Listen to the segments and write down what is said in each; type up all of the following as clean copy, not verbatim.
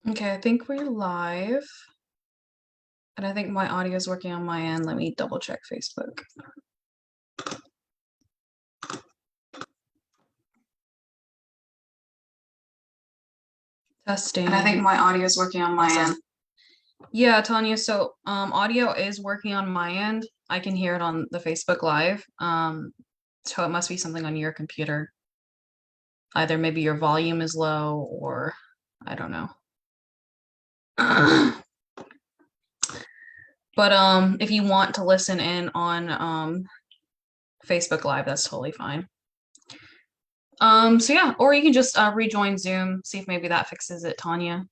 Okay, I think we're live. And I think my audio is working on my end. Let me double check Facebook. Testing. And I think my audio is working on my Awesome. end. Yeah, Tanya, so audio is working on my end. I can hear it on the Facebook Live. So it must be something on your computer. Either maybe your volume is low or I don't know. But if you want to listen in on Facebook Live, that's totally fine. So yeah, or you can just rejoin Zoom, see if maybe that fixes it, Tanya.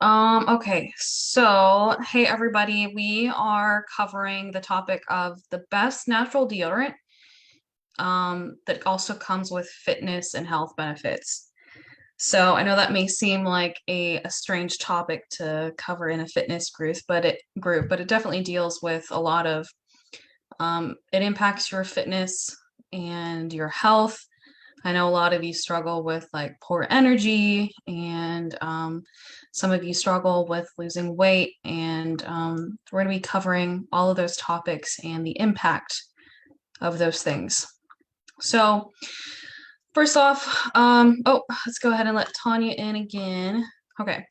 Okay, so hey everybody, we are covering the topic of the best natural deodorant that also comes with fitness and health benefits. So I know that may seem like a strange topic to cover in a fitness group, but it definitely deals with a lot of it impacts your fitness and your health. I know a lot of you struggle with like poor energy, and some of you struggle with losing weight. And we're going to be covering all of those topics and the impact of those things. So, first off, let's go ahead and let Tanya in again. Okay.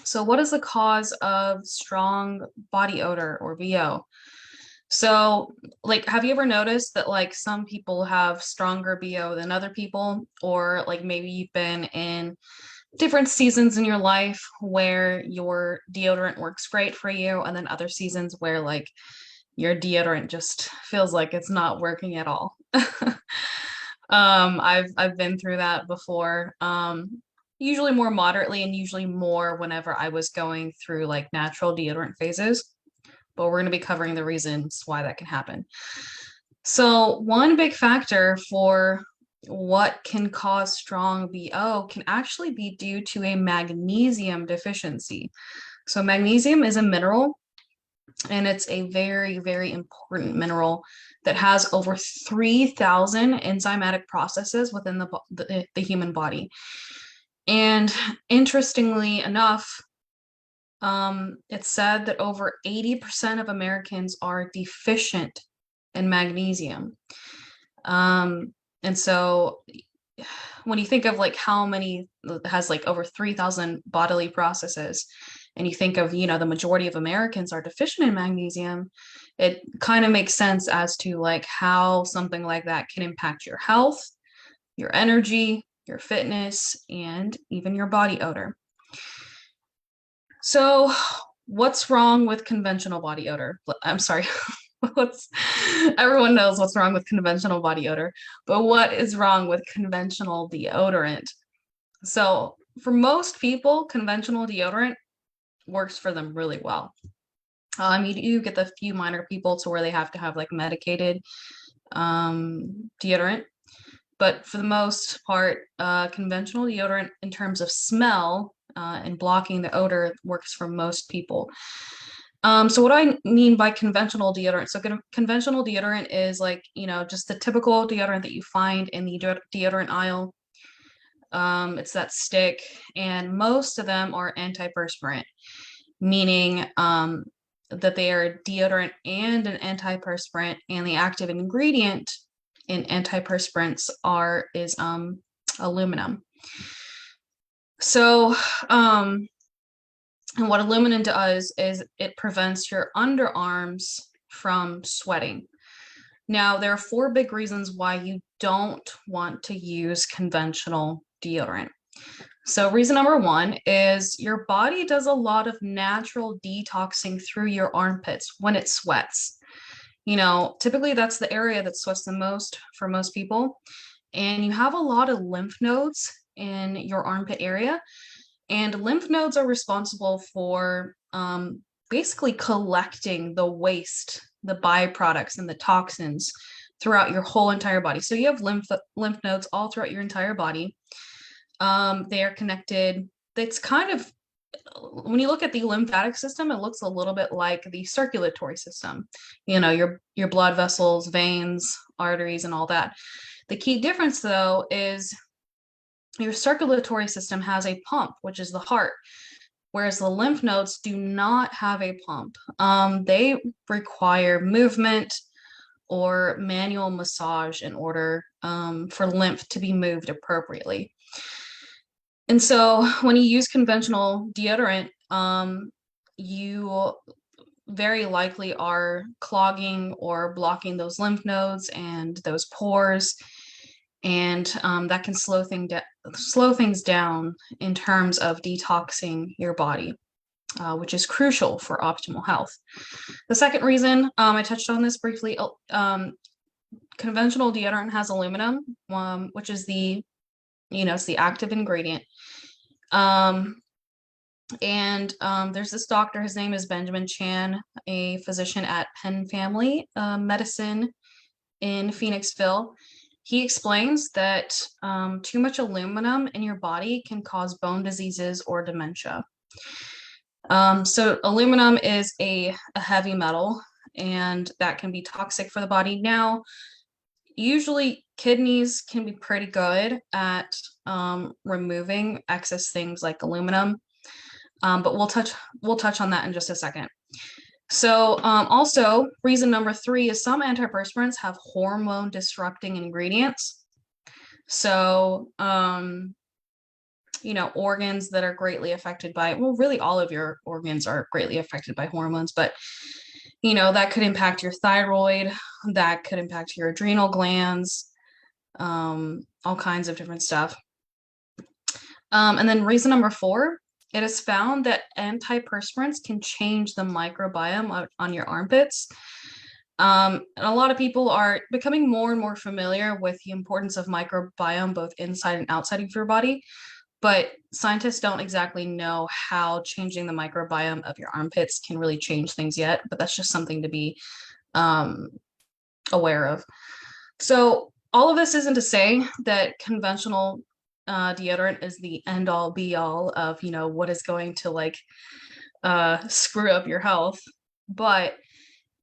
So, what is the cause of strong body odor or BO? So, like, have you ever noticed that like some people have stronger BO than other people? Or like maybe you've been in different seasons in your life where your deodorant works great for you, and then other seasons where like your deodorant just feels like it's not working at all. I've been through that before. Usually more moderately and usually more whenever I was going through like natural deodorant phases, but we're going to be covering the reasons why that can happen. So, one big factor for what can cause strong BO can actually be due to a magnesium deficiency. So, magnesium is a mineral, and it's a very, very important mineral that has over 3,000 enzymatic processes within the human body. And interestingly enough, it's said that over 80% of Americans are deficient in magnesium. And so when you think of like how many has like over 3,000 bodily processes, and you think of, the majority of Americans are deficient in magnesium, it kind of makes sense as to like how something like that can impact your health, your energy, your fitness, and even your body odor. So, what's wrong with conventional body odor? I'm sorry. What's Everyone knows what's wrong with conventional body odor, but what is wrong with conventional deodorant? So, for most people, conventional deodorant works for them really well. You do get the few minor people to where they have to have like medicated deodorant, but for the most part, conventional deodorant in terms of smell and blocking the odor works for most people. So what I mean by conventional deodorant, so conventional deodorant is like, just the typical deodorant that you find in the deodorant aisle. It's that stick, and most of them are antiperspirant, meaning that they are deodorant and an antiperspirant, and the active ingredient in antiperspirants is aluminum. So, and what aluminum does is it prevents your underarms from sweating. Now, there are 4 big reasons why you don't want to use conventional deodorant. So, reason number 1 is your body does a lot of natural detoxing through your armpits when it sweats. Typically that's the area that sweats the most for most people. And you have a lot of lymph nodes in your armpit area. And lymph nodes are responsible for basically collecting the waste, the byproducts, and the toxins throughout your whole entire body. So you have lymph nodes all throughout your entire body. They are connected. It's kind of, when you look at the lymphatic system, it looks a little bit like the circulatory system. Your blood vessels, veins, arteries, and all that. The key difference, though, is your circulatory system has a pump, which is the heart, whereas the lymph nodes do not have a pump. They require movement or manual massage in order for lymph to be moved appropriately. And so when you use conventional deodorant, you very likely are clogging or blocking those lymph nodes and those pores, and that can slow things down in terms of detoxing your body, which is crucial for optimal health. The second reason, I touched on this briefly, conventional deodorant has aluminum, which is it's the active ingredient. There's this doctor, his name is Benjamin Chan, a physician at Penn Family Medicine in Phoenixville. He explains that too much aluminum in your body can cause bone diseases or dementia. So aluminum is a heavy metal, and that can be toxic for the body. Now, usually kidneys can be pretty good at removing excess things like aluminum, but we'll touch on that in just a second. So also, reason number 3 is some antiperspirants have hormone disrupting ingredients. So organs that are greatly affected by, well, really all of your organs are greatly affected by hormones, but that could impact your thyroid, that could impact your adrenal glands, all kinds of different stuff. And then reason number 4, it is found that antiperspirants can change the microbiome on your armpits. And a lot of people are becoming more and more familiar with the importance of microbiome both inside and outside of your body, but scientists don't exactly know how changing the microbiome of your armpits can really change things yet, but that's just something to be aware of. So all of this isn't to say that conventional deodorant is the end all be all of what is going to screw up your health, but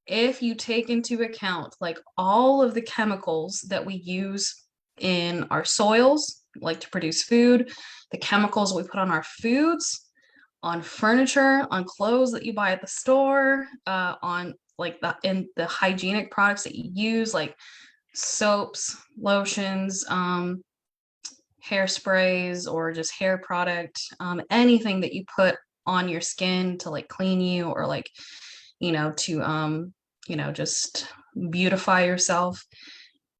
if you take into account all of the chemicals that we use in our soils to produce food, the chemicals we put on our foods, on furniture, on clothes that you buy at the store, on the hygienic products that you use, like soaps, lotions, hairsprays, or just hair product, anything that you put on your skin to clean you, or to just beautify yourself.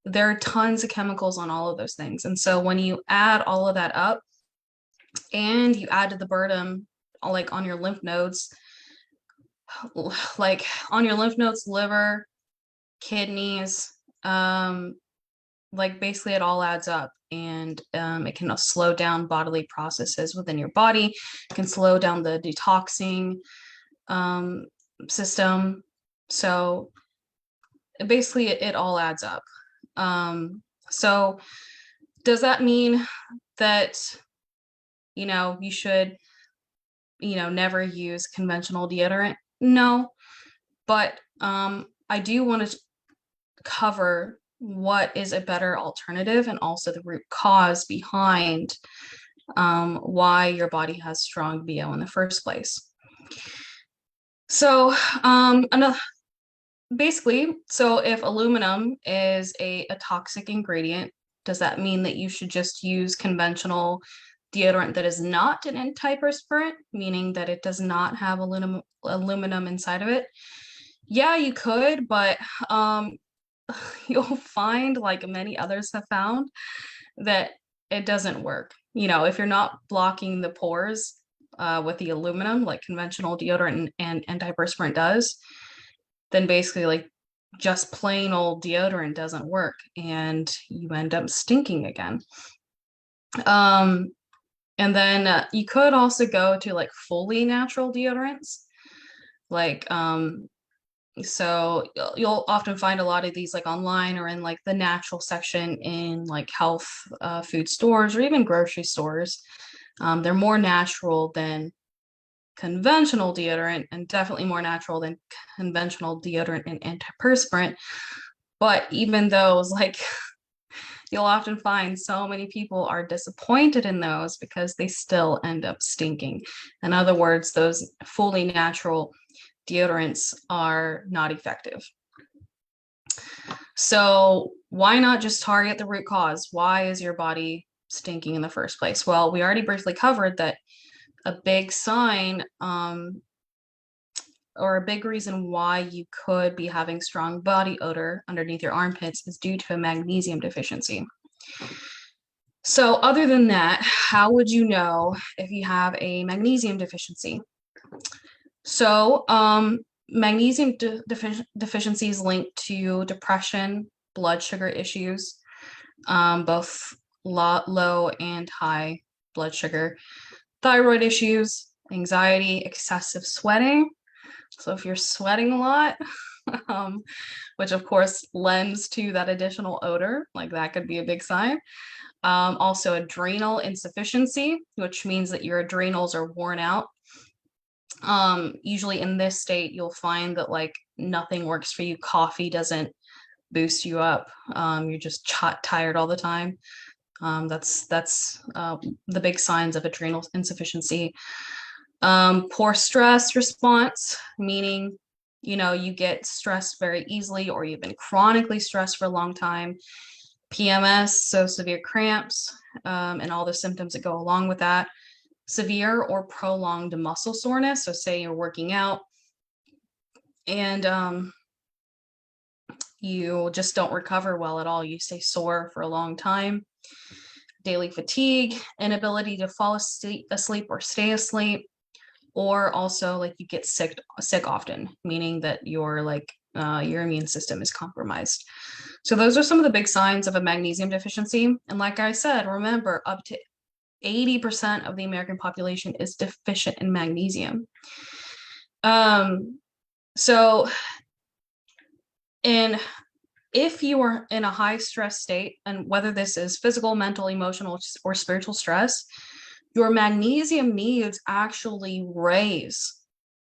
There are tons of chemicals on all of those things. And so when you add all of that up and you add to the burden on your lymph nodes, liver, kidneys, basically it all adds up, and it can slow down bodily processes within your body. It can slow down the detoxing system. So basically it all adds up. So does that mean that you should never use conventional deodorant? No, but I do want to cover what is a better alternative, and also the root cause behind why your body has strong BO in the first place. So if aluminum is a toxic ingredient, does that mean that you should just use conventional deodorant that is not an antiperspirant, meaning that it does not have aluminum inside of it? Yeah, you could, but you'll find, like many others have found, that it doesn't work. If you're not blocking the pores with the aluminum like conventional deodorant and antiperspirant does, then basically just plain old deodorant doesn't work, and you end up stinking again. And then you could also go to fully natural deodorants. So you'll often find a lot of these online or in the natural section in health food stores or even grocery stores. They're more natural than conventional deodorant, and definitely more natural than conventional deodorant and antiperspirant. But even those you'll often find so many people are disappointed in those because they still end up stinking. In other words, those fully natural deodorants are not effective. So why not just target the root cause? Why is your body stinking in the first place? Well, we already briefly covered that a big sign or a big reason why you could be having strong body odor underneath your armpits is due to a magnesium deficiency. So other than that, how would you know if you have a magnesium deficiency? So magnesium deficiency is linked to depression, blood sugar issues, both low and high blood sugar, thyroid issues, anxiety, excessive sweating. So if you're sweating a lot, which of course lends to that additional odor, like that could be a big sign. Also adrenal insufficiency, which means that your adrenals are worn out. Usually in this state, you'll find that like nothing works for you. Coffee doesn't boost you up. You're just tired all the time. That's the big signs of adrenal insufficiency. Poor stress response, meaning, you get stressed very easily or you've been chronically stressed for a long time. PMS, so severe cramps, and all the symptoms that go along with that. Severe or prolonged muscle soreness. So say you're working out and you just don't recover well at all. You stay sore for a long time. Daily fatigue, inability to fall asleep or stay asleep, or also like you get sick often, meaning that your immune system is compromised. So those are some of the big signs of a magnesium deficiency. And like I said, remember, up to 80% of the American population is deficient in magnesium. So if you are in a high stress state, and whether this is physical, mental, emotional, or spiritual stress, your magnesium needs actually raise.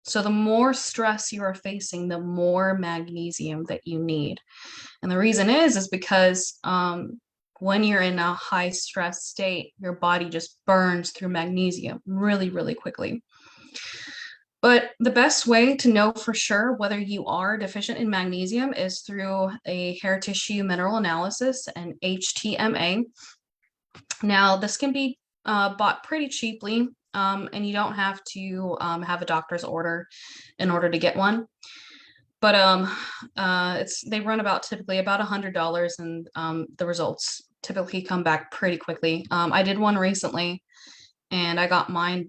So the more stress you are facing, the more magnesium that you need. And the reason is because when you're in a high stress state, your body just burns through magnesium really, really quickly. But the best way to know for sure whether you are deficient in magnesium is through a hair tissue mineral analysis, and HTMA. Now, this can be bought pretty cheaply, and you don't have to have a doctor's order in order to get one. But they run typically about $100, and the results typically come back pretty quickly. I did one recently, and I got my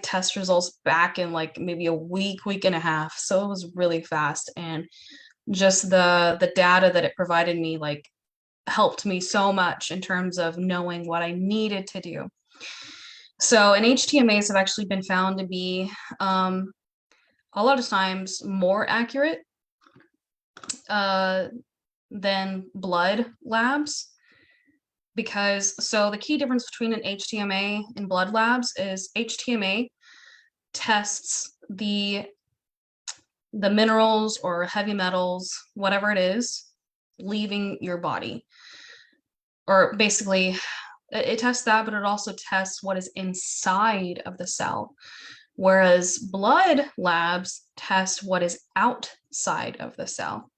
test results back in like maybe a week and a half. So it was really fast, and just the data that it provided me like helped me so much in terms of knowing what I needed to do. So, and HTMAs have actually been found to be a lot of times more accurate than blood labs. So the key difference between an HTMA and blood labs is HTMA tests the minerals or heavy metals, whatever it is, leaving your body. Or basically, it tests that, but it also tests what is inside of the cell. Whereas blood labs test what is outside of the cell.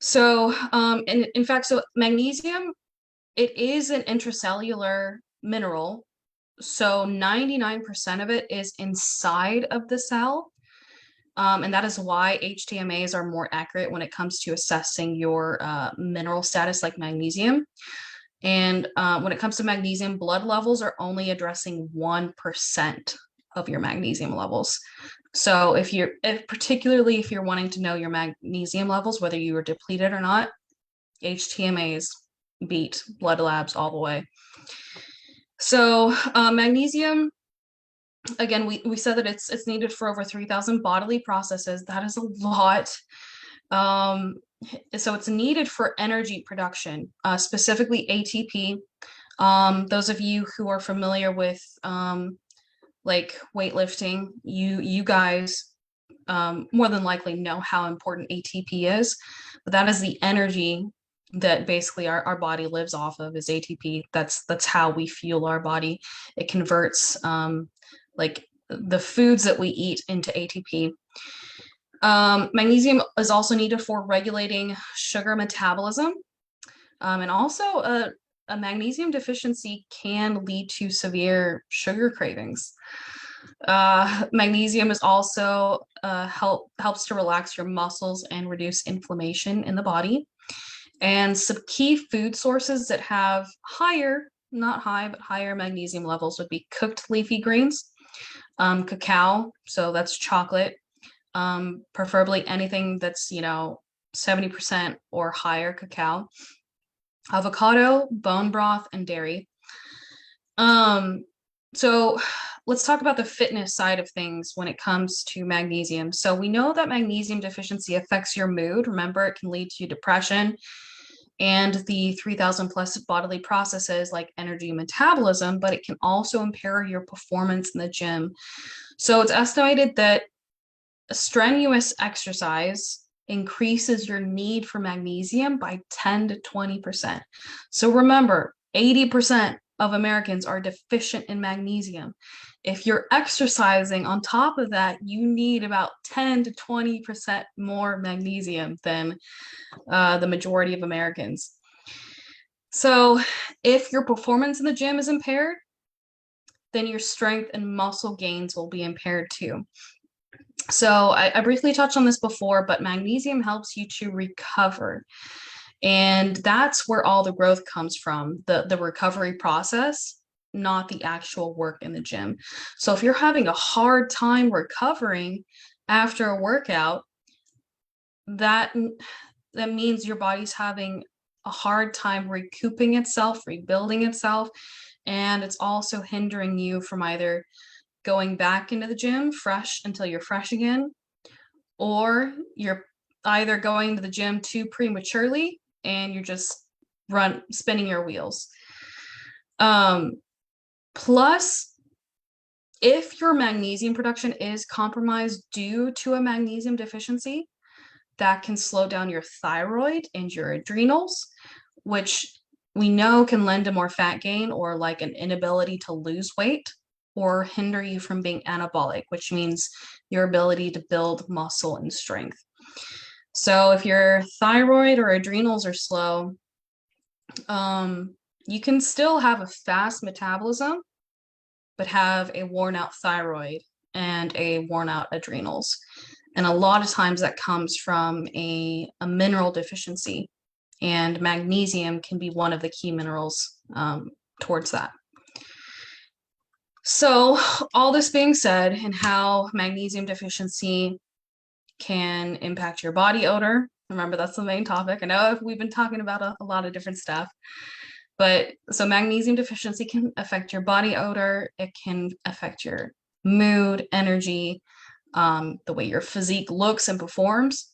So, in fact, so magnesium, it is an intracellular mineral. So 99% of it is inside of the cell. And that is why HTMAs are more accurate when it comes to assessing your mineral status, like magnesium. And when it comes to magnesium, blood levels are only addressing 1% of your magnesium levels. So particularly if you're wanting to know your magnesium levels, whether you are depleted or not, HTMAs beat blood labs all the way. So magnesium, again, we said that it's needed for over 3,000 bodily processes. That is a lot. So it's needed for energy production, specifically ATP. Those of you who are familiar with like weightlifting, you guys more than likely know how important ATP is, but that is the energy that basically our body lives off of is ATP. That's how we fuel our body. It converts like the foods that we eat into ATP. Magnesium is also needed for regulating sugar metabolism. And also, a magnesium deficiency can lead to severe sugar cravings. Magnesium is also helps to relax your muscles and reduce inflammation in the body. And some key food sources that have higher, not high, but higher magnesium levels would be cooked leafy greens, cacao, so that's chocolate, preferably anything that's, 70% or higher cacao, avocado, bone broth, and dairy. Um, so let's talk about the fitness side of things when it comes to magnesium. So we know that magnesium deficiency affects your mood. Remember, it can lead to depression and the 3,000 plus bodily processes like energy metabolism, but it can also impair your performance in the gym. So it's estimated that strenuous exercise increases your need for magnesium by 10 to 20%. So remember, 80% of Americans are deficient in magnesium. If you're exercising on top of that, you need about 10 to 20% more magnesium than the majority of Americans. So if your performance in the gym is impaired, then your strength and muscle gains will be impaired too. So I briefly touched on this before, but magnesium helps you to recover. And that's where all the growth comes from, the recovery process, not the actual work in the gym. So if you're having a hard time recovering after a workout, that means your body's having a hard time recouping itself, rebuilding itself, and it's also hindering you from either going back into the gym fresh until you're fresh again, or you're either going to the gym too prematurely and you're just spinning your wheels. Plus, if your magnesium production is compromised due to a magnesium deficiency, that can slow down your thyroid and your adrenals, which we know can lend to more fat gain or like an inability to lose weight or hinder you from being anabolic, which means your ability to build muscle and strength. So if your thyroid or adrenals are slow, you can still have a fast metabolism, but have a worn out thyroid and a worn out adrenals. And a lot of times that comes from a mineral deficiency, and magnesium can be one of the key minerals towards that. So all this being said, and how magnesium deficiency can impact your body odor. Remember, that's the main topic. I know we've been talking about a lot of different stuff, but so magnesium deficiency can affect your body odor. It can affect your mood, energy, the way your physique looks and performs.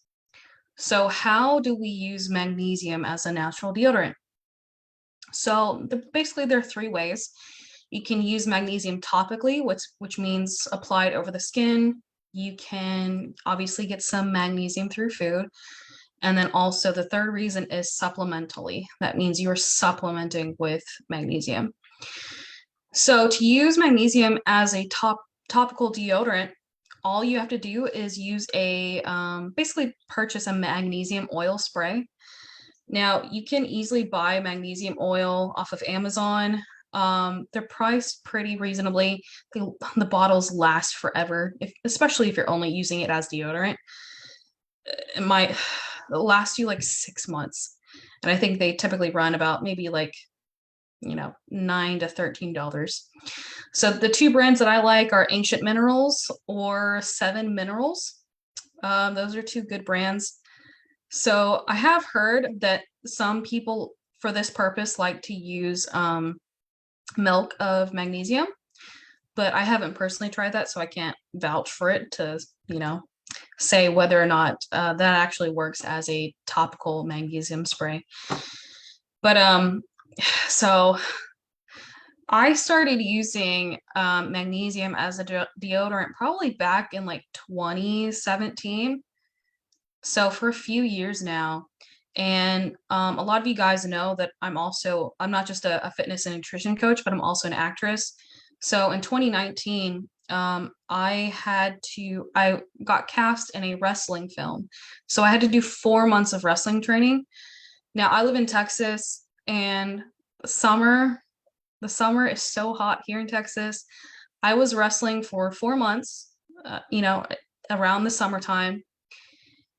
So how do we use magnesium as a natural deodorant? So basically there are three ways. You can use magnesium topically, which means applied over the skin. You can obviously get some magnesium through food. And then also the third reason is supplementally. That means you're supplementing with magnesium. So to use magnesium as a topical deodorant, all you have to do is use basically purchase a magnesium oil spray. Now, you can easily buy magnesium oil off of Amazon. They're priced pretty reasonably. The bottles last forever, especially if you're only using it as deodorant. It might last you like 6 months. And I think they typically run about maybe like, $9 to $13. So the two brands that I like are Ancient Minerals or Seven Minerals. Those are two good brands. So I have heard that some people for this purpose like to use milk of magnesium, but I haven't personally tried that, so I can't vouch for it to, say whether or not that actually works as a topical magnesium spray. But so I started using magnesium as a deodorant probably back in like 2017. So for a few years now, And a lot of you guys know that I'm not just a fitness and nutrition coach, but I'm also an actress. So in 2019, I got cast in a wrestling film. So I had to do 4 months of wrestling training. Now I live in Texas, and the summer, the summer is so hot here in Texas. I was wrestling for 4 months, around the summertime,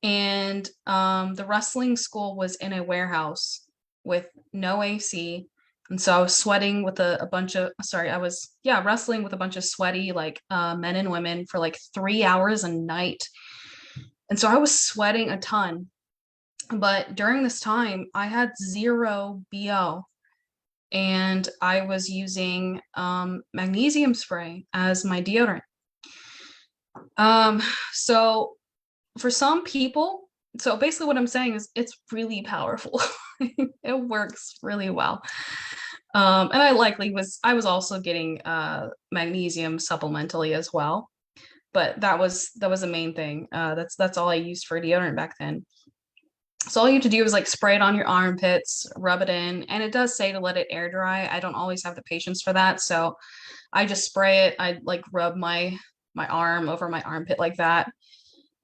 and the wrestling school was in a warehouse with no AC. And so I was sweating with a bunch of, sorry, I was, yeah, wrestling with a bunch of sweaty, like men and women for like 3 hours a night. And so I was sweating a ton. But during this time, I had zero BO, and I was using magnesium spray as my deodorant. Um, so for some people, so basically what I'm saying is it's really powerful. It works really well. And I was also getting magnesium supplementally as well, but that was the main thing. That's all I used for deodorant back then. So all you have to do is like spray it on your armpits, rub it in, and it does say to let it air dry. I don't always have the patience for that, so I just spray it. I like rub my arm over my armpit like that,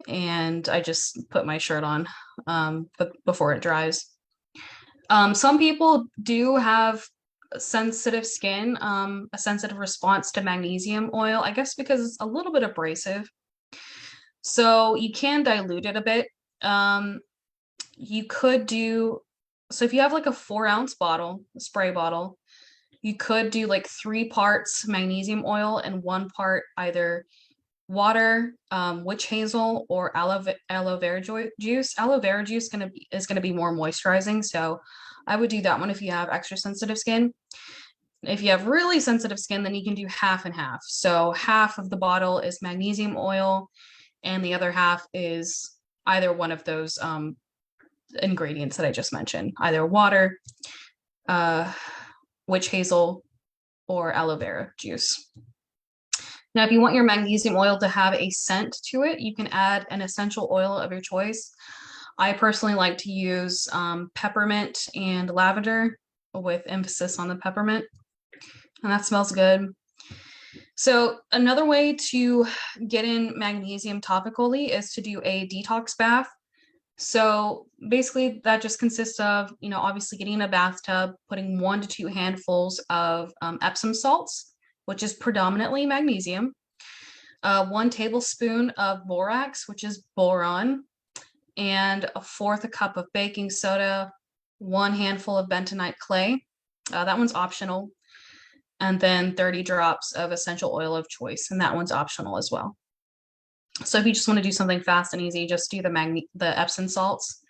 and I just put my shirt on before it dries. Some people do have sensitive skin, a sensitive response to magnesium oil, I guess because it's a little bit abrasive. So you can dilute it a bit. Um, you could do, so if you have like a 4 ounce bottle, a spray bottle, you could do like 3 parts magnesium oil and 1 part either water, witch hazel, or aloe vera juice. Aloe vera juice is gonna be more moisturizing, so I would do that one if you have extra sensitive skin. If you have really sensitive skin, then you can do half and half. So half of the bottle is magnesium oil, and the other half is either one of those ingredients that I just mentioned, either water, uh, witch hazel, or aloe vera juice. Now, if you want your magnesium oil to have a scent to it, you can add an essential oil of your choice. I personally like to use peppermint and lavender, with emphasis on the peppermint, and that smells good. So another way to get in magnesium topically is to do a detox bath. So basically that just consists of, obviously getting in a bathtub, putting 1 to 2 handfuls of Epsom salts, which is predominantly magnesium, 1 tablespoon of borax, which is boron, and a fourth a cup of baking soda, 1 handful of bentonite clay. That one's optional. And then 30 drops of essential oil of choice, and that one's optional as well. So if you just want to do something fast and easy, just do the Epsom salts.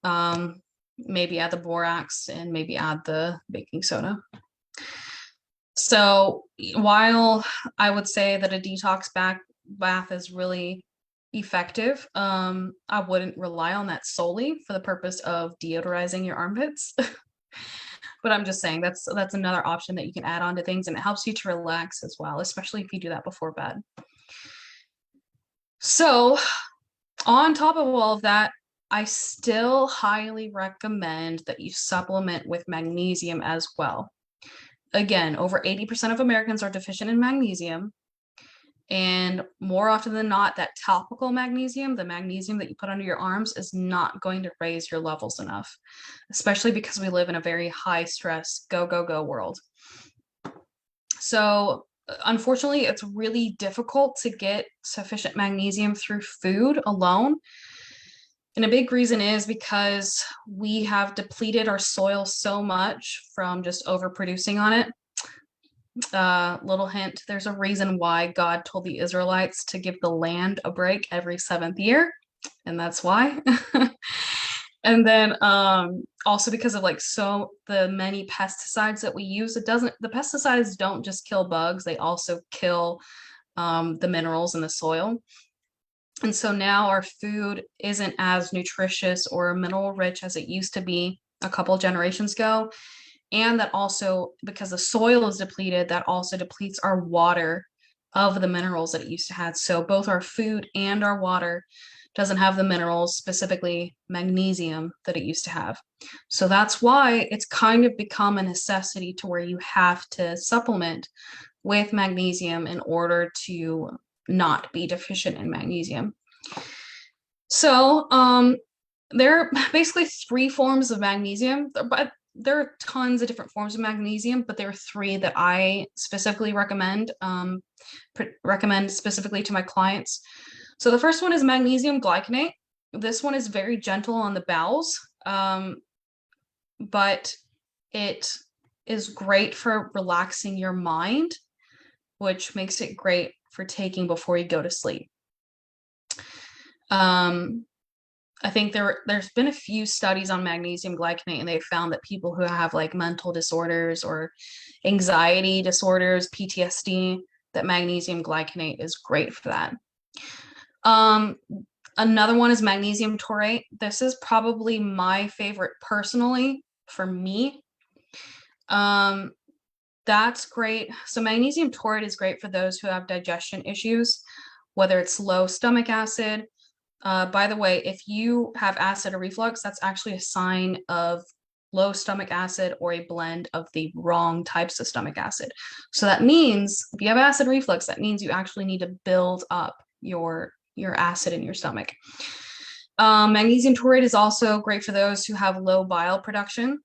Maybe add the borax and maybe add the baking soda. So while I would say that a detox bath is really effective, I wouldn't rely on that solely for the purpose of deodorizing your armpits. But I'm just saying that's another option that you can add on to things, and it helps you to relax as well, especially if you do that before bed. So on top of all of that, I still highly recommend that you supplement with magnesium as well. Again, over 80% of Americans are deficient in magnesium. And more often than not, that topical magnesium, the magnesium that you put under your arms, is not going to raise your levels enough, especially because we live in a very high stress, go, go, go world. So unfortunately, it's really difficult to get sufficient magnesium through food alone. And a big reason is because we have depleted our soil so much from just overproducing on it. Little hint, there's a reason why God told the Israelites to give the land a break every 7th year, and that's why. And then also because of like so the many pesticides that we use, the pesticides don't just kill bugs, they also kill the minerals in the soil. And so now our food isn't as nutritious or mineral rich as it used to be a couple generations ago. And that also, because the soil is depleted, that also depletes our water of the minerals that it used to have. So both our food and our water doesn't have the minerals, specifically magnesium, that it used to have. So that's why it's kind of become a necessity to where you have to supplement with magnesium in order to not be deficient in magnesium. So, there are basically three forms of magnesium, but there are tons of different forms of magnesium, but there are three that I specifically recommend specifically to my clients. So the first one is magnesium glycinate. This one is very gentle on the bowels, but it is great for relaxing your mind, which makes it great for taking before you go to sleep. I think there's been a few studies on magnesium glycinate, and they found that people who have like mental disorders or anxiety disorders, PTSD, that magnesium glycinate is great for that. Another one is magnesium taurate. This is probably my favorite personally for me. That's great. So magnesium taurate is great for those who have digestion issues, whether it's low stomach acid. By the way, if you have acid or reflux, that's actually a sign of low stomach acid or a blend of the wrong types of stomach acid. So that means if you have acid reflux, that means you actually need to build up your acid in your stomach. Magnesium taurate is also great for those who have low bile production.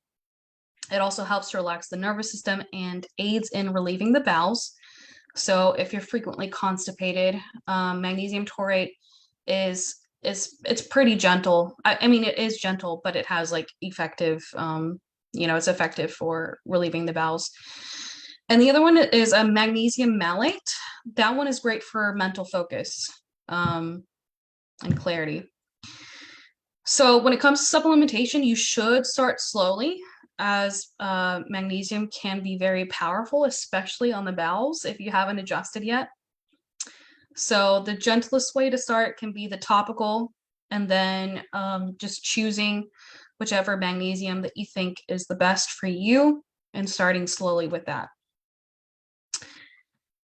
It also helps to relax the nervous system and aids in relieving the bowels. So if you're frequently constipated, magnesium taurate is it's pretty gentle. I mean, it is gentle, but it has like effective, it's effective for relieving the bowels. And the other one is a magnesium malate. That one is great for mental focus and clarity. So when it comes to supplementation, you should start slowly, as magnesium can be very powerful, especially on the bowels if you haven't adjusted yet. So the gentlest way to start can be the topical, and then just choosing whichever magnesium that you think is the best for you and starting slowly with that.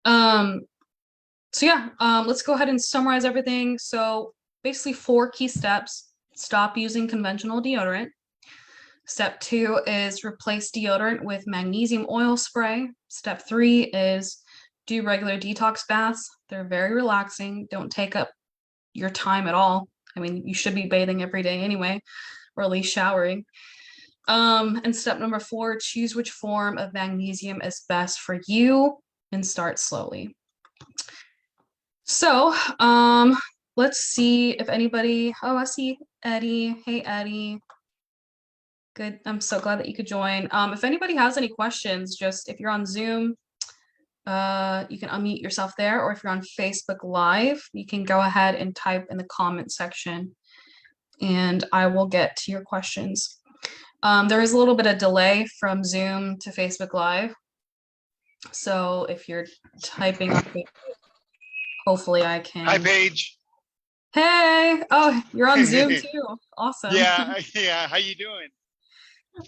So yeah, let's go ahead and summarize everything. So basically 4 key steps. Stop using conventional deodorant. Step 2 is replace deodorant with magnesium oil spray. Step 3 is do regular detox baths. They're very relaxing. Don't take up your time at all. I mean, you should be bathing every day anyway, or at least showering. And step number 4, choose which form of magnesium is best for you and start slowly. So, let's see if anybody, I see Eddie. Hey, Eddie. Good. I'm so glad that you could join. If anybody has any questions, just if you're on Zoom, you can unmute yourself there, or if you're on Facebook Live, you can go ahead and type in the comment section and I will get to your questions. There is a little bit of delay from Zoom to Facebook Live. So if you're typing on Facebook, hopefully I can. Hi, Paige. Hey, oh, you're on Zoom too. Awesome. Yeah. How you doing?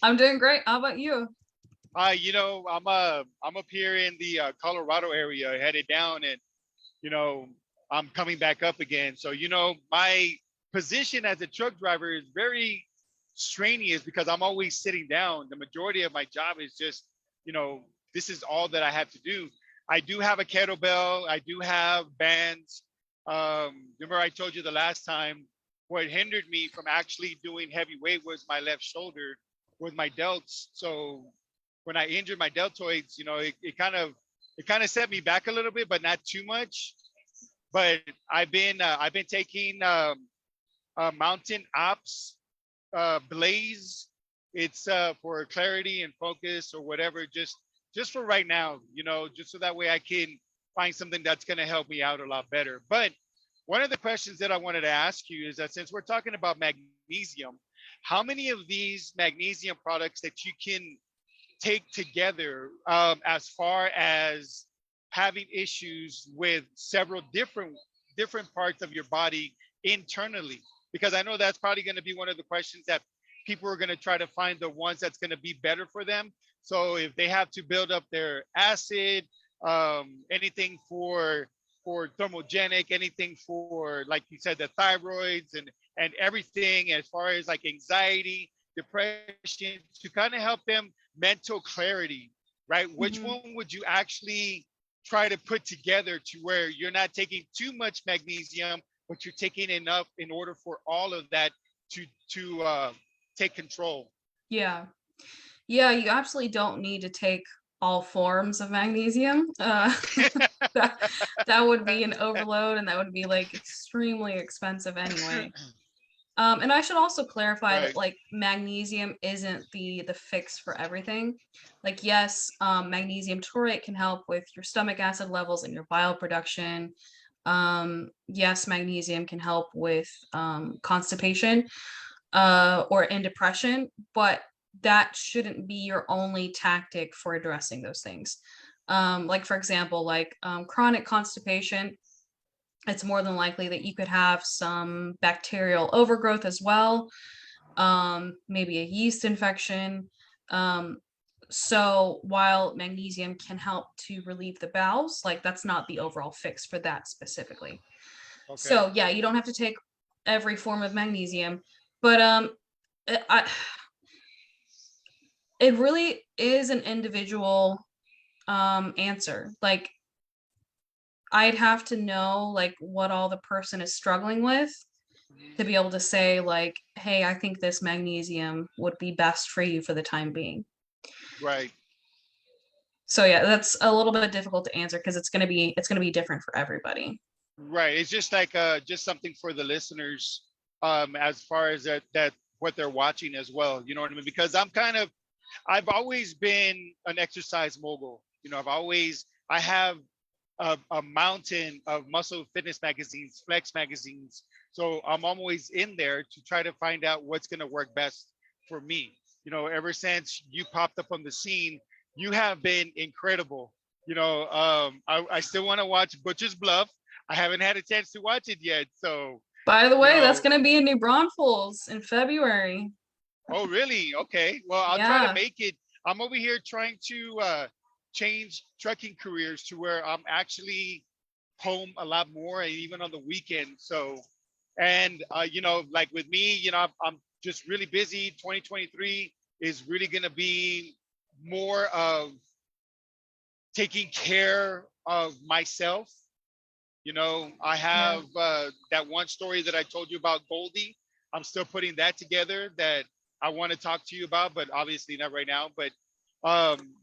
I'm doing great. How about you? I'm up here in the Colorado area, headed down, and I'm coming back up again. So my position as a truck driver is very strenuous because I'm always sitting down. The majority of my job is just, this is all that I have to do. I do have a kettlebell. I do have bands. Remember I told you the last time what hindered me from actually doing heavy weight was my left shoulder with my delts. So when I injured my deltoids, it kind of set me back a little bit, but not too much. But I've been taking Mountain Ops Blaze. It's for clarity and focus or whatever, just for right now, just so that way I can find something that's going to help me out a lot better. But one of the questions that I wanted to ask you is that since we're talking about magnesium, how many of these magnesium products that you can take together as far as having issues with several different parts of your body internally? Because I know that's probably going to be one of the questions that people are going to try to find the ones that's going to be better for them. So if they have to build up their acid, anything for for thermogenic, anything for, like you said, the thyroids and everything as far as like anxiety, depression, to kind of help them mental clarity, right? Which Mhm. one would you actually try to put together to where you're not taking too much magnesium, but you're taking enough in order for all of that to take control? Yeah. Yeah, you absolutely don't need to take all forms of magnesium. That that would be an overload and that would be like extremely expensive anyway. And I should also clarify that Right. like magnesium isn't the fix for everything. Like yes, magnesium taurate can help with your stomach acid levels and your bile production. Yes, magnesium can help with constipation or in depression, but that shouldn't be your only tactic for addressing those things. Like for example, like chronic constipation, it's more than likely that you could have some bacterial overgrowth as well, maybe a yeast infection. Um, so while magnesium can help to relieve the bowels, like that's not the overall fix for that specifically. Okay. So yeah, you don't have to take every form of magnesium, but I, it really is an individual answer. Like I'd have to know like what all the person is struggling with to be able to say like, hey, I think this magnesium would be best for you for the time being. Right. So yeah, that's a little bit difficult to answer because it's gonna be different for everybody. Right. It's just like just something for the listeners, as far as that what they're watching as well. You know what I mean? Because I've always been an exercise mogul. You know, I have a mountain of muscle fitness magazines, flex magazines. So I'm always in there to try to find out what's going to work best for me. You know, ever since you popped up on the scene, you have been incredible. You know, I still want to watch Butcher's Bluff. I haven't had a chance to watch it yet. So, By the you way, that's know, gonna be in New Braunfels in February. oh, really? Okay. Well, I'll try to Yeah. make it. I'm over here trying to change trucking careers to where I'm actually home a lot more, and even on the weekend. So, and you know, like with me, you know, I'm just really busy. 2023 is really going to be more of taking care of myself. You know, I Yeah. have that one story that I told you about Goldie. I'm still putting that together that I want to talk to you about, but obviously not right now. But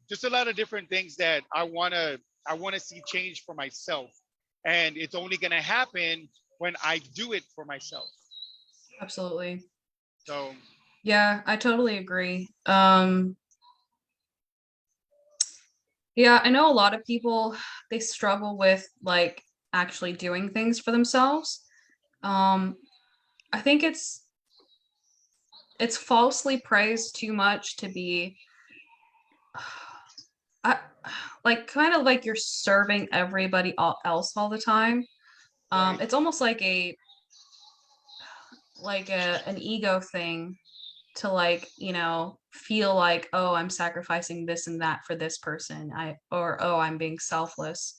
just a lot of different things that I want to see change for myself, and it's only going to happen when I do it for myself. Absolutely. So Yeah, I totally agree. Yeah, I know a lot of people they struggle with like actually doing things for themselves. Um, I think it's falsely praised too much to be I, like kind of like you're serving everybody else all the time. right, It's almost like an ego thing to like, feel like, oh, I'm sacrificing this and that for this person. Or oh, I'm being selfless.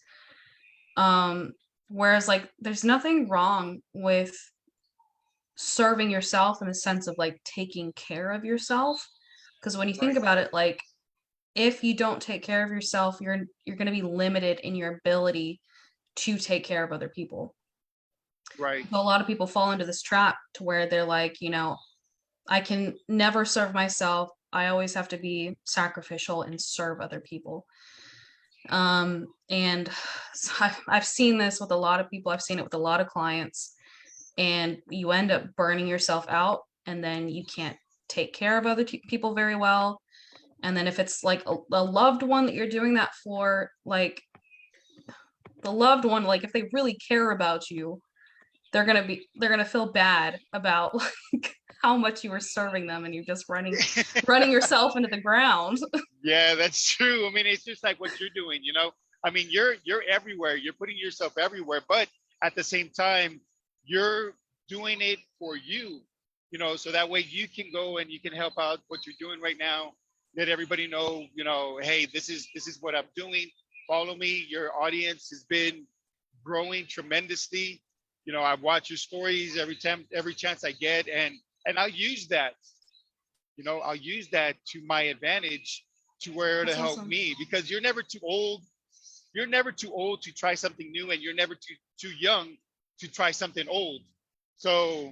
Um, whereas like there's nothing wrong with serving yourself in the sense of like taking care of yourself. Because when you think right, about it, like if you don't take care of yourself, you're going to be limited in your ability to take care of other people. right, So a lot of people fall into this trap to where they're like, I can never serve myself. I always have to be sacrificial and serve other people. And so I've seen this with a lot of people. I've seen it with a lot of clients, and you end up burning yourself out, and then you can't take care of other people very well. And then if it's like a loved one that you're doing that for, like the loved one, like if they really care about you, they're gonna feel bad about like how much you were serving them and you're just running yourself into the ground. yeah, that's true. I mean, it's just like what you're doing. You know, I mean, you're everywhere. You're putting yourself everywhere, but at the same time, you're doing it for you. You know, so that way you can go and you can help out what you're doing right now. Let everybody know, you know, hey, this is what I'm doing. Follow me. Your audience has been growing tremendously. You know, I watch your stories every chance I get, and I'll use that. You know, I'll use that to my advantage to where to That's help awesome. me, because you're never too old. You're never too old to try something new, and you're never too young to try something old. So,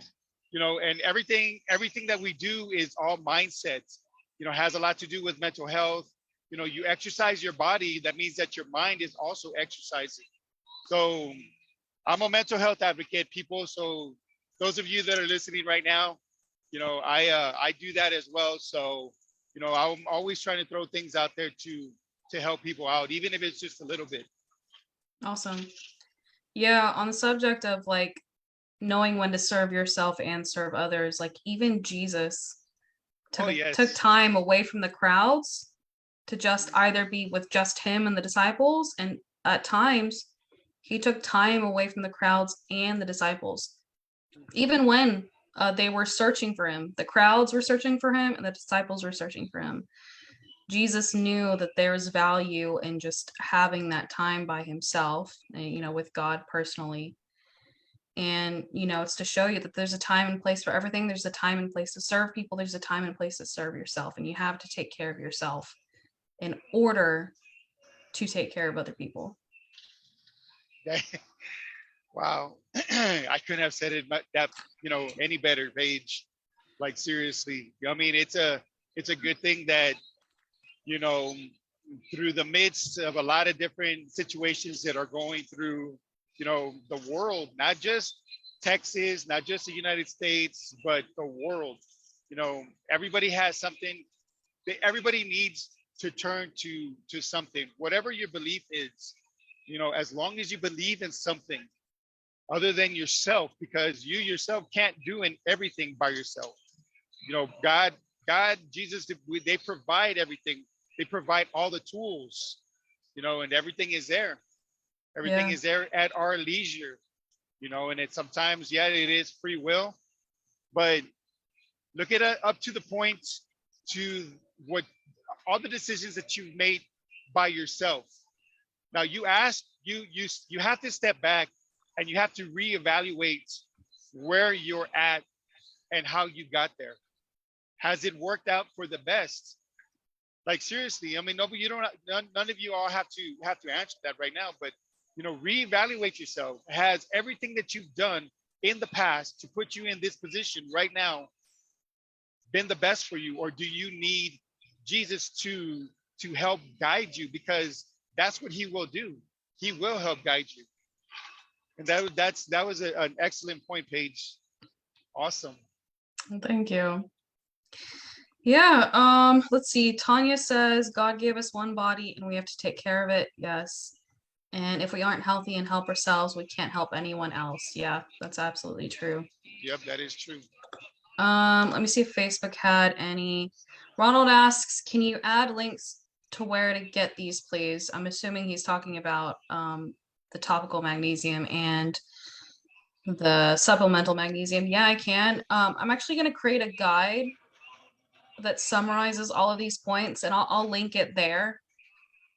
you know, and everything that we do is all mindset. You know, has a lot to do with mental health. You know, you exercise your body, that means that your mind is also exercising. So I'm a mental health advocate, people. So those of you that are listening right now, you know, I do that as well. So, you know, I'm always trying to throw things out there to help people out, even if it's just a little bit. Awesome. Yeah, on the subject of like knowing when to serve yourself and serve others, like even Jesus Oh took yes. time away from the crowds to just either be with just him and the disciples, and at times he took time away from the crowds and the disciples. Even when they were searching for him, the crowds were searching for him and the disciples were searching for him. Jesus knew that there's value in just having that time by himself, you know, with God personally. And, you know, it's to show you that there's a time and place for everything. There's a time and place to serve people. There's a time and place to serve yourself. And you have to take care of yourself in order to take care of other people. Wow. I couldn't have said it that, you know, any better, Paige. Like seriously. I mean, it's a good thing that, you know, through the midst of a lot of different situations that are going through, you know, the world, not just Texas, not just the United States, but the world. You know, everybody has something. Everybody needs to turn to something, whatever your belief is. You know, as long as you believe in something other than yourself, because you yourself can't do everything by yourself. You know, God, Jesus, they provide everything. They provide all the tools, you know, and everything is there. Everything Yeah. is there at our leisure, you know, and it's sometimes, yeah, it is free will, but look at it up to the point to what all the decisions that you've made by yourself. Now you have to step back and you have to reevaluate where you're at and how you got there. Has it worked out for the best? Like seriously, I mean, no, but you don't. None of you all have to answer that right now. But you know, reevaluate yourself. Has everything that you've done in the past to put you in this position right now been the best for you, or do you need Jesus to help guide you? Because that's what He will do. He will help guide you. And that was an excellent point, Paige. Awesome. Thank you. Yeah, let's see. Tanya says God gave us one body and we have to take care of it. Yes. And if we aren't healthy and help ourselves, we can't help anyone else. Yeah, that's absolutely true. Yep, that is true. Let me see if Facebook had any. Ronald asks, can you add links to where to get these, please? I'm assuming he's talking about the topical magnesium and the supplemental magnesium. Yeah, I can. I'm actually going to create a guide that summarizes all of these points, and I'll link it there.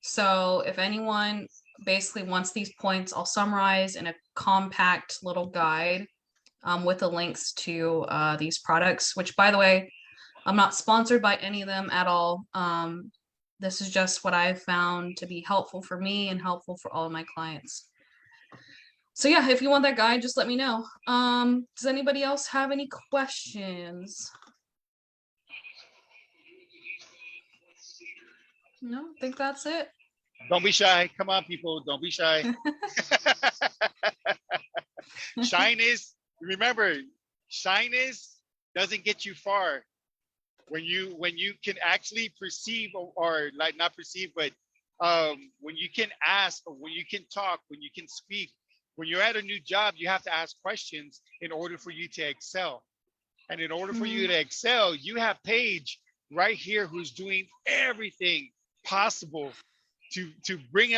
So if anyone basically wants these points, I'll summarize in a compact little guide with the links to these products, which, by the way, I'm not sponsored by any of them at all. This is just what I've found to be helpful for me and helpful for all of my clients. So yeah, if you want that guide, just let me know. Does anybody else have any questions? No, I think that's it. Don't be shy. Come on, people. Don't be shy. Shyness, remember, shyness doesn't get you far. When you can actually perceive, or like not perceive, but when you can ask, or when you can talk, when you can speak, when you're at a new job, you have to ask questions in order for you to excel. And in order for you to excel, you have Paige right here who's doing everything possible to bring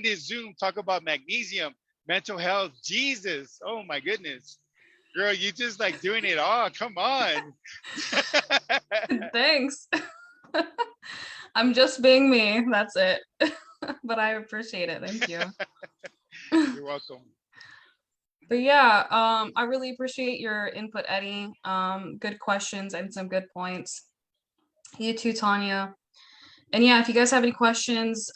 this Zoom, talk about magnesium, mental health, Jesus. Oh my goodness. Girl, you just like doing it all. Come on. Thanks. I'm just being me. That's it. But I appreciate it. Thank you. You're welcome. But yeah, I really appreciate your input, Eddie. Good questions and some good points. You too, Tanya. And yeah, if you guys have any questions,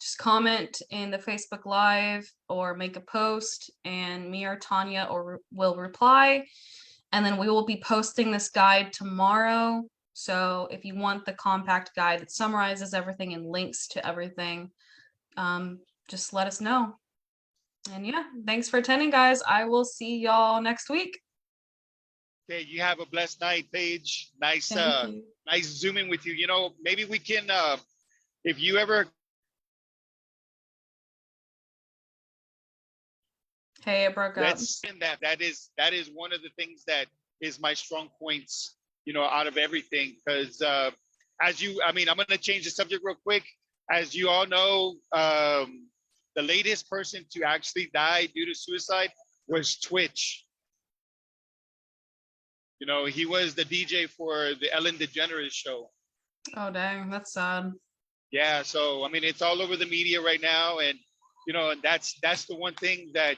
just comment in the Facebook Live or make a post, and me or Tanya will reply. And then we will be posting this guide tomorrow. So if you want the compact guide that summarizes everything and links to everything, just let us know. And yeah, thanks for attending, guys. I will see y'all next week. Okay, you have a blessed night, Paige. Nice, Thank you. nice zooming with you. You know, maybe we can, if you ever. Hey, it broke up. That's in that is one of the things that is my strong points, you know, out of everything. Because as you, I mean, I'm going to change the subject real quick. As you all know, the latest person to actually die due to suicide was Twitch. You know, he was the DJ for the Ellen DeGeneres show. Oh, dang, that's sad. Yeah, so I mean, it's all over the media right now, and you know, and that's the one thing that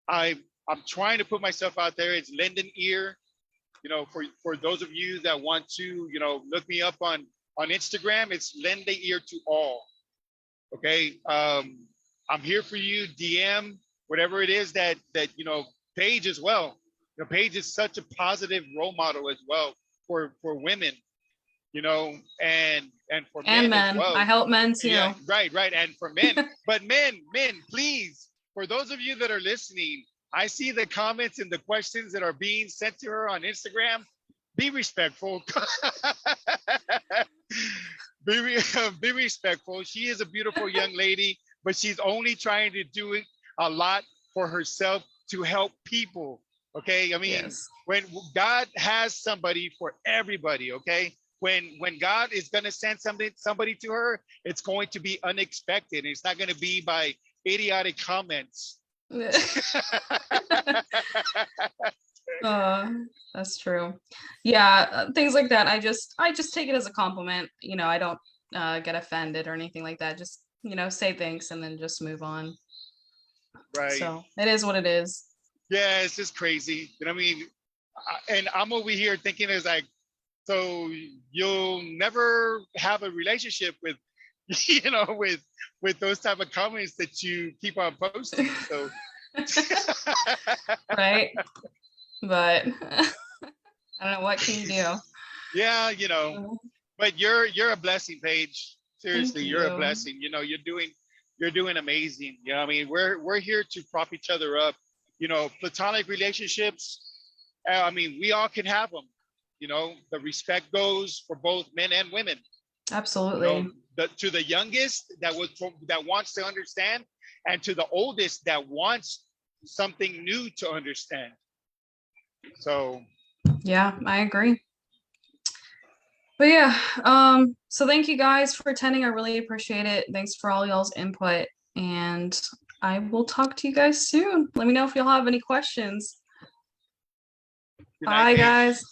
I'm trying to put myself out there. It's lend an ear, you know, for those of you that want to, you know, look me up on Instagram. It's lend the ear to all. Okay, I'm here for you. DM whatever it is that you know. Paige as well. You know, Paige is such a positive role model as well for women, you know, and for And men as men. well. I help men too. Yeah, right, and for men. But men, please, for those of you that are listening, I see the comments and the questions that are being sent to her on Instagram. Be respectful. Be respectful. She is a beautiful young lady, but she's only trying to do a lot for herself to help people. Okay, I mean, Yes. when God has somebody for everybody, okay, when God is going to send somebody to her, it's going to be unexpected. It's not going to be by idiotic comments. That's true. Yeah, things like that. I just take it as a compliment. You know, I don't get offended or anything like that. Just, you know, say thanks and then just move on. Right. So it is what it is. Yeah, it's just crazy. You know what I mean? And I'm over here thinking it's like, so you'll never have a relationship with, you know, with those type of comments that you keep on posting. So Right. But I don't know, what can you do? Yeah, you know, but you're a blessing, Paige. Seriously, Thank you're a you. blessing. You know, you're doing amazing. You know, I mean, we're here to prop each other up. You know, platonic relationships. I mean, we all can have them. You know, the respect goes for both men and women. Absolutely. You know, to the youngest that wants to understand, and to the oldest that wants something new to understand. So yeah, I agree. But yeah, so thank you guys for attending. I really appreciate it. Thanks for all y'all's input, and I will talk to you guys soon. Let me know if y'all have any questions. good Bye, night, Paige. guys.